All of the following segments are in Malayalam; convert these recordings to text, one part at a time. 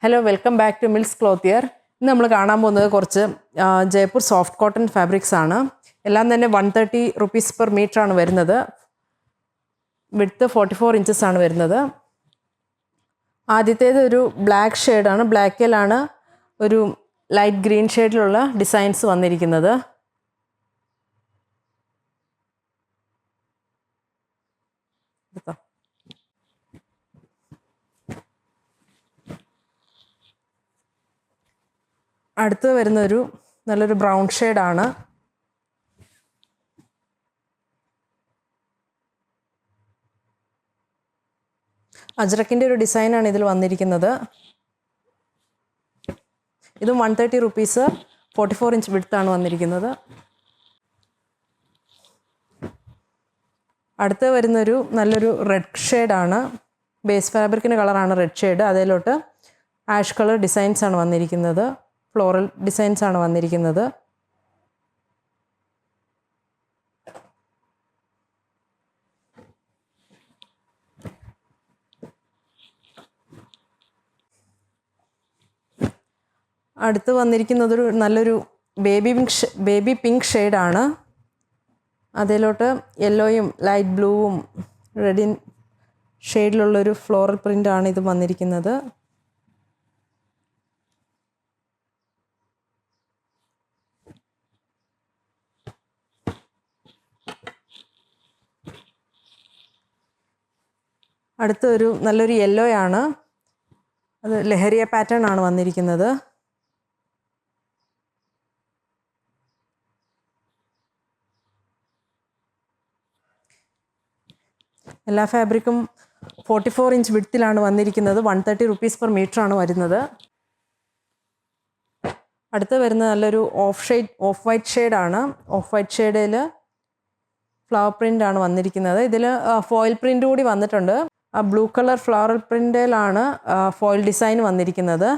Hello welcome back to Mills Clothier. ഇന്ന് നമ്മൾ കാണാൻ പോകുന്നത് കുറച്ച് ജയ്പൂർ സോഫ്റ്റ് കോട്ടൺ ഫാബ്രിക്സ് ആണ്. എല്ലാം തന്നെ 130 rupees per meter ആണ് വരുന്നത്. വിഡ്ത്ത് 44 inches ആണ് വരുന്നത്. ആദ്യത്തേത് ഒരു ബ്ലാക്ക് ഷെയ്ഡാണ്. ബ്ലാക്കിലാണ് ഒരു ലൈറ്റ് ഗ്രീൻ ഷെയ്ഡിലുള്ള ഡിസൈൻസ് വന്നിരിക്കുന്നത്. അടുത്ത് വരുന്നൊരു നല്ലൊരു ബ്രൗൺ ഷെയ്ഡാണ്. അജ്രക്കിൻ്റെ ഒരു ഡിസൈനാണ് ഇതിൽ വന്നിരിക്കുന്നത്. ഇതും 130 rupees 44 inch വിഡ്ത്താണ് വന്നിരിക്കുന്നത്. അടുത്ത് വരുന്നൊരു നല്ലൊരു റെഡ് ഷെയ്ഡാണ്. ബേസ് ഫാബ്രിക്കിൻ്റെ കളറാണ് റെഡ് ഷെയ്ഡ്. അതിലോട്ട് ആഷ് കളർ ഡിസൈൻസ് ആണ് വന്നിരിക്കുന്നത്. ഫ്ലോറൽ ഡിസൈൻസ് ആണ് വന്നിരിക്കുന്നത്. അടുത്ത് വന്നിരിക്കുന്നതൊരു നല്ലൊരു ബേബി പിങ്ക് ഷെയ്ഡാണ്. അതിലോട്ട് യെല്ലോയും ലൈറ്റ് ബ്ലൂവും റെഡിൻ ഷെയ്ഡിലുള്ളൊരു ഫ്ലോറൽ പ്രിൻ്റാണ് ഇത് വന്നിരിക്കുന്നത്. അടുത്തൊരു നല്ലൊരു യെല്ലോ ആണ്. അത് ലഹരിയ പാറ്റേൺ ആണ് വന്നിരിക്കുന്നത്. എല്ലാ ഫാബ്രിക്കും 44 inch വിഡ്ത്തിലാണ് വന്നിരിക്കുന്നത്. 130 rupees per meter ആണ് വരുന്നത്. അടുത്ത് വരുന്ന നല്ലൊരു ഓഫ് വൈറ്റ് ഷെയ്ഡാണ്. ഓഫ് വൈറ്റ് ഷെയ്ഡിൽ ഫ്ലവർ പ്രിൻ്റ് ആണ് വന്നിരിക്കുന്നത്. ഇതിൽ ഫോയിൽ പ്രിൻ്റ് കൂടി വന്നിട്ടുണ്ട്. ആ ബ്ലൂ കളർ ഫ്ലോറൽ പ്രിൻ്റിലാണ് ഫോയിൽ ഡിസൈൻ വന്നിരിക്കുന്നത്.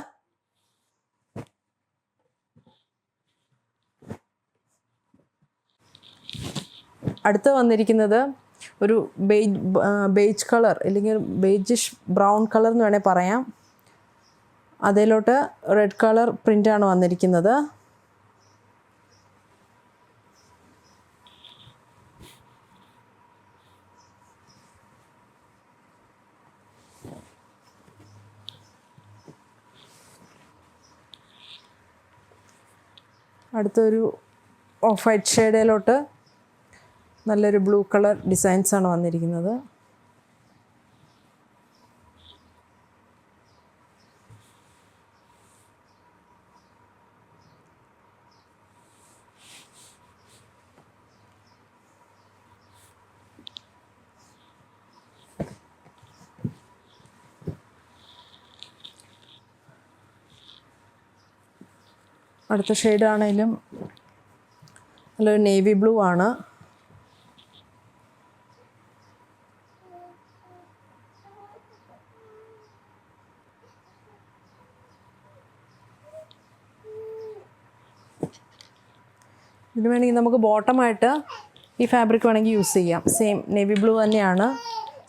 അടുത്ത് വന്നിരിക്കുന്നത് ഒരു ബേജ് കളർ അല്ലെങ്കിൽ ബേജിഷ് ബ്രൗൺ കളർ എന്ന് വേണേൽ പറയാം. അതിലോട്ട് റെഡ് കളർ പ്രിൻ്റാണ് വന്നിരിക്കുന്നത്. അടുത്തൊരു ഓഫ് വൈറ്റ് ഷെയ്ഡിലോട്ട് നല്ലൊരു ബ്ലൂ കളർ ഡിസൈൻസ് ആണ് വന്നിരിക്കുന്നത്. അടുത്ത ഷെയ്ഡ് ആണെങ്കിലും നല്ലൊരു നേവി ബ്ലൂ ആണ്. ഇത് വേണമെങ്കിൽ നമുക്ക് ബോട്ടമായിട്ട് ഈ ഫാബ്രിക് വേണമെങ്കിൽ യൂസ് ചെയ്യാം. സെയിം നേവി ബ്ലൂ തന്നെയാണ്.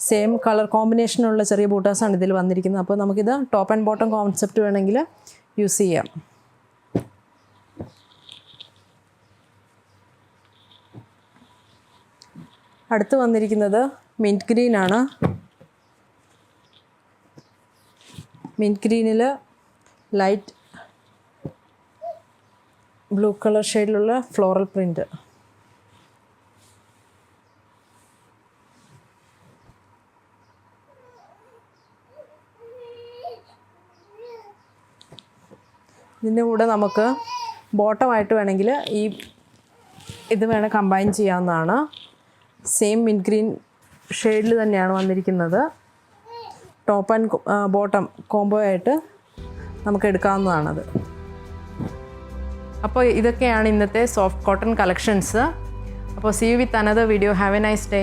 സെയിം കളർ കോമ്പിനേഷനുള്ള ചെറിയ ബൂട്ടാസാണ് ഇതിൽ വന്നിരിക്കുന്നത്. അപ്പോൾ നമുക്കിത് ടോപ്പ് ആൻഡ് ബോട്ടം കോൺസെപ്റ്റ് വേണമെങ്കിൽ യൂസ് ചെയ്യാം. അടുത്ത് വന്നിരിക്കുന്നത് മിൻറ്റ് ഗ്രീൻ ആണ്. മിൻറ്റ് ഗ്രീനിൽ ലൈറ്റ് ബ്ലൂ കളർ ഷെയ്ഡിലുള്ള ഫ്ലോറൽ പ്രിൻ്റ്. ഇതിൻ്റെ കൂടെ നമുക്ക് ബോട്ടമായിട്ട് വേണമെങ്കിൽ ഇത് വേണം കമ്പൈൻ ചെയ്യാവുന്നതാണ്. സെയിം മിൻറ്റ് ഗ്രീൻ ഷെയ്ഡിൽ തന്നെയാണ് വന്നിരിക്കുന്നത്. ടോപ്പ് ആൻഡ് ബോട്ടം കോംബോ ആയിട്ട് നമുക്ക് എടുക്കാവുന്നതാണത്. അപ്പോൾ ഇതൊക്കെയാണ് ഇന്നത്തെ സോഫ്റ്റ് കോട്ടൺ കളക്ഷൻസ്. അപ്പോൾ see you with another video. Have a nice day.